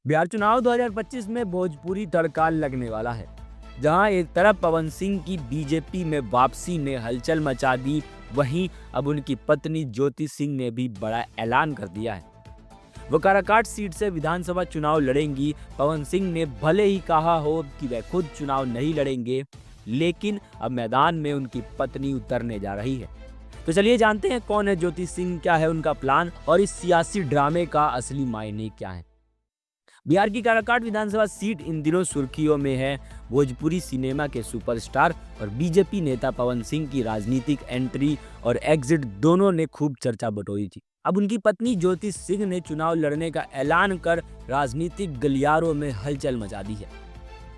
बिहार चुनाव 2025 में भोजपुरी तड़का लगने वाला है। जहां एक तरफ पवन सिंह की बीजेपी में वापसी ने हलचल मचा दी, वहीं अब उनकी पत्नी ज्योति सिंह ने भी बड़ा ऐलान कर दिया है। वो काराकाट सीट से विधानसभा चुनाव लड़ेंगी। पवन सिंह ने भले ही कहा हो कि वे खुद चुनाव नहीं लड़ेंगे, लेकिन अब मैदान में उनकी पत्नी उतरने जा रही है। तो चलिए जानते हैं कौन है ज्योति सिंह, क्या है उनका प्लान और इस सियासी ड्रामे का असली मायने क्या है। बिहार की काराकाट विधानसभा सीट इन दिनों सुर्खियों में है। भोजपुरी सिनेमा के सुपरस्टार और बीजेपी नेता पवन सिंह की राजनीतिक एंट्री और एग्जिट दोनों ने खूब चर्चा बटोरी थी। अब उनकी पत्नी ज्योति सिंह ने चुनाव लड़ने का ऐलान कर राजनीतिक गलियारों में हलचल मचा दी है।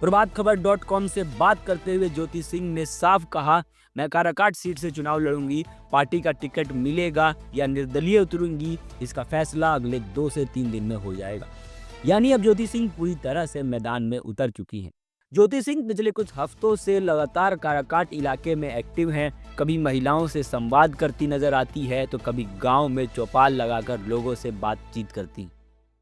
प्रभातखबर.com से बात करते हुए ज्योति सिंह ने साफ कहा, मैं काराकाट सीट से चुनाव लड़ूंगी। पार्टी का टिकट मिलेगा या निर्दलीय उतरूंगी, इसका फैसला अगले 2 से 3 दिन में हो जाएगा। यानी अब ज्योति सिंह पूरी तरह से मैदान में उतर चुकी हैं। ज्योति सिंह पिछले कुछ हफ्तों से लगातार काराकाट इलाके में एक्टिव हैं। कभी महिलाओं से संवाद करती नजर आती है, तो कभी गांव में चौपाल लगाकर लोगों से बातचीत करती।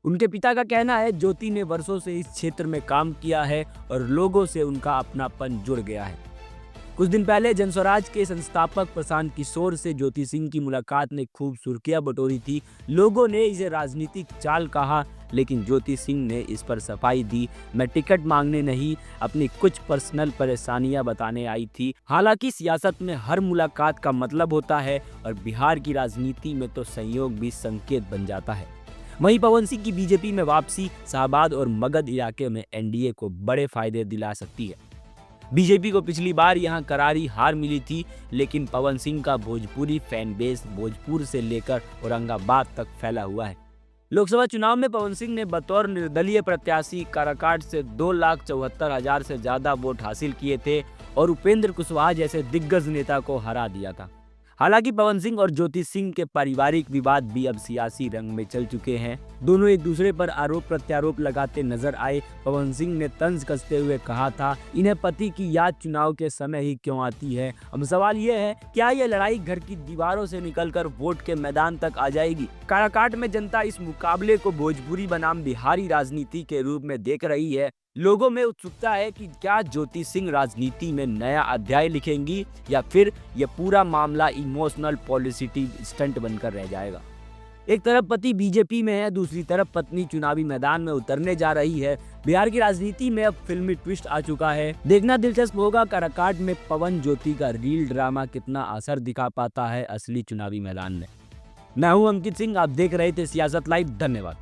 उनके पिता का कहना है ज्योति ने वर्षों से इस क्षेत्र में काम किया है और लोगों से उनका अपनापन जुड़ गया है। कुछ दिन पहले जनस्वराज के संस्थापक प्रशांत किशोर से ज्योति सिंह की मुलाकात ने खूब सुर्खियां बटोरी थी। लोगों ने इसे राजनीतिक चाल कहा, लेकिन ज्योति सिंह ने इस पर सफाई दी, मैं टिकट मांगने नहीं, अपनी कुछ पर्सनल परेशानियां बताने आई थी। हालांकि सियासत में हर मुलाकात का मतलब होता है और बिहार की राजनीति में तो संयोग भी संकेत बन जाता है। वहीं पवन सिंह की बीजेपी में वापसी शाहबाद और मगध इलाके में एनडीए को बड़े फायदे दिला सकती है। बीजेपी को पिछली बार यहां करारी हार मिली थी, लेकिन पवन सिंह का भोजपुरी फैन बेस भोजपुर से लेकर औरंगाबाद तक फैला हुआ है। लोकसभा चुनाव में पवन सिंह ने बतौर निर्दलीय प्रत्याशी काराकाट से 2,74,000 से ज्यादा वोट हासिल किए थे और उपेंद्र कुशवाहा जैसे दिग्गज नेता को हरा दिया था। हालांकि पवन सिंह और ज्योति सिंह के पारिवारिक विवाद भी अब सियासी रंग में चल चुके हैं। दोनों एक दूसरे पर आरोप प्रत्यारोप लगाते नजर आए। पवन सिंह ने तंज कसते हुए कहा था, इन्हें पति की याद चुनाव के समय ही क्यों आती है। अब सवाल यह है, क्या यह लड़ाई घर की दीवारों से निकलकर वोट के मैदान तक आ जाएगी। काराकाट में जनता इस मुकाबले को भोजपुरी बनाम बिहारी राजनीति के रूप में देख रही है। लोगों में उत्सुकता है कि क्या ज्योति सिंह राजनीति में नया अध्याय लिखेंगी या फिर यह पूरा मामला इमोशनल पॉलिटिकल स्टंट बनकर रह जाएगा। एक तरफ पति बीजेपी में है, दूसरी तरफ पत्नी चुनावी मैदान में उतरने जा रही है। बिहार की राजनीति में अब फिल्मी ट्विस्ट आ चुका है। देखना दिलचस्प होगा काराकाट में पवन ज्योति का रील ड्रामा कितना असर दिखा पाता है असली चुनावी मैदान में। मैं हूं अंकित सिंह, आप देख रहे थे सियासत लाइव। धन्यवाद।